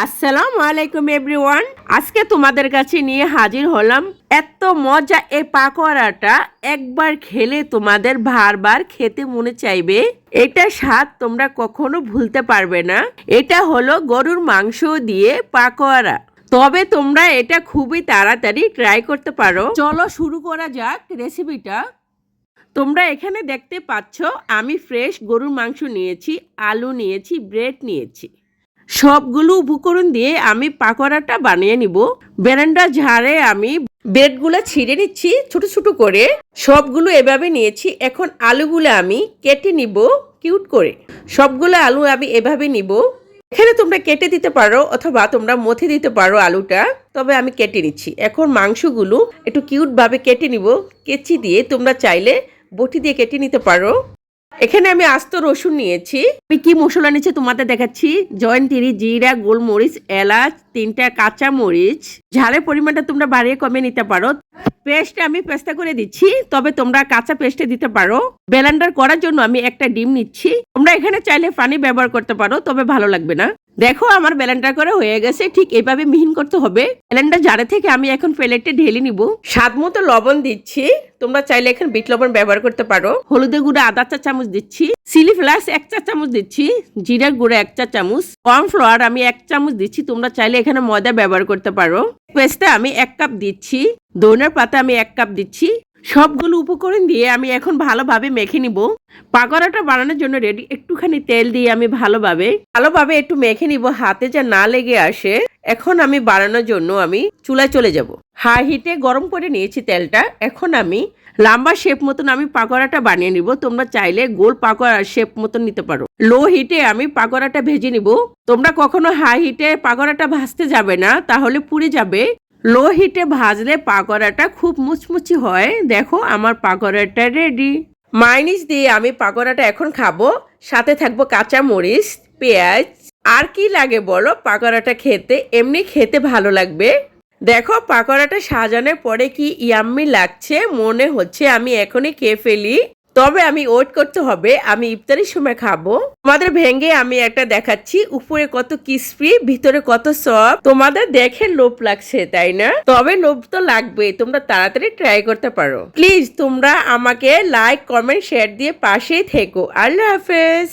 আসসালামু আলাইকুম এভরিওয়ান। আজকে তোমাদের কাছে নিয়ে হাজির হলাম এত মজা এই পাকোড়াটা। একবার খেলে তোমাদের বারবার খেতে মনে চাইবে। এটা স্বাদ তোমরা কখনো ভুলতে পারবে না। এটা হলো গরুর মাংস দিয়ে পাকোড়া। তবে তোমরা এটা খুবই তাড়াতাড়ি ট্রাই করতে পারো। চলো শুরু করা যাক রেসিপিটা। তোমরা এখানে দেখতে পাচ্ছ আমি ফ্রেশ গরুর মাংস নিয়েছি, আলু নিয়েছি, ব্রেড নিয়েছি। সবগুলো উপকরণ দিয়ে আমি পাকোড়াটা বানিয়ে নিব। বেরেন্ডা ঝাড়ে আমি ব্রেডগুলো ছিঁড়ে নিচ্ছি ছোট ছোট করে। সবগুলো এভাবে নিয়েছি। এখন আলুগুলো আমি কেটে নিব কিউট করে। সবগুলো আলু আমি এভাবে নিব। এখানে তোমরা কেটে দিতে পারো অথবা তোমরা মথে দিতে পারো আলুটা, তবে আমি কেটে নিচ্ছি। এখন মাংসগুলো একটু কিউট ভাবে কেটে নিব কেচি দিয়ে। তোমরা চাইলে বটি দিয়ে কেটে নিতে পারো। এখানে আমি আস্ত রসুন নিয়েছি। আমি কি মশলা নিয়েছি তোমাদের দেখাচ্ছি। জয়ন্তীরি, জিরা, গোলমরিচ, এলাচ, 3টা কাঁচা মরিচ। ঝালের পরিমাণটা তোমরা বাড়িয়ে কমিয়ে নিতে পারো। পেস্টে আমি পেস্তা করে দিচ্ছি, তবে তোমরা কাঁচা পেস্টে দিতে পারো। ব্লেন্ডার করার জন্য আমি একটা ডিম নিচ্ছি। তোমরা এখানে চাইলে পানি ব্যবহার করতে পারো, তবে ভালো লাগবে না। দেখো আমার ব্লেন্ডার করে হয়ে গেছে। ঠিক এইভাবে মিহিন করতে হবে। ব্লেন্ডার জারে থেকে আমি এখন প্লেটে ঢেলে নিব। স্বাদ মতো লবণ দিচ্ছি। তোমরা চাইলে এখন বিট লবণ ব্যবহার করতে পারো। হলুদের গুঁড়া আধা চা চামচ দিচ্ছি। চিলি ফ্লেক্স 1 চা চামচ দিচ্ছি। জিরার গুঁড়া 1 চা চামচ। কর্নফ্লাওয়ার আমি 1 চামচ দিচ্ছি। তোমরা চাইলে এখানে ময়দা ব্যবহার করতে পারো। পেস্টটা আমি 1 কাপ দিচ্ছি। ধনিয়ার পাতা আমি 1 কাপ দিচ্ছি। সবগুলো উপকরণ দিয়ে আমি এখন ভালোভাবে মেখে নিব। পাকোড়াটা বানানোর জন্য রেডি। একটুখানি তেল দিয়ে আমি ভালোভাবে একটু মেখে নিব, হাতে যা না লেগে আসে। এখন আমি বানানোর জন্য আমি চুলায় চলে যাব। হাই হিটে গরম করে নিয়েছি তেলটা। এখন আমি লম্বা শেপ মতন আমি পাকোড়াটা বানিয়ে নিব। তোমরা চাইলে গোল পাকোড়ার শেপ মতন নিতে পারো। লো হিটে আমি পাকোড়াটা ভেজে নিব। তোমরা কখনো হাই হিটে পাকোড়াটা ভাজতে যাবে না, তাহলে পুড়ে যাবে। লো হিটে ভাজলে পাকোড়াটা খুব মুচমুচি হয়। দেখো আমার পাকোড়াটা রেডি। মাইনিস দিয়ে আমি পাকোড়াটা এখন খাবো। সাথে থাকবো কাঁচা মরিচ, পেঁয়াজ। আর কি লাগে বলো পাকোড়াটা খেতে? এমনি খেতে ভালো লাগবে। দেখো পাকোড়াটা সাজানোর পরে কি ইয়াম্মি লাগছে। মনে হচ্ছে আমি এখনই খেয়ে ফেলি, তবে আমি ওয়েট করতে হবে। আমি ইফতারির সময় খাবো। তোমাদের ভেঙে আমি একটা দেখাচ্ছি। উপরে কত ক্রিসপি, ভিতরে কত সফট। তোমাদের দেখে লোভ লাগছে তাই না? তবে লোভ তো লাগবে। তোমরা তাড়াতাড়ি ট্রাই করতে পারো। প্লিজ তোমরা আমাকে লাইক, কমেন্ট, শেয়ার দিয়ে পাশেই থেকো। আল্লাহ হাফেজ।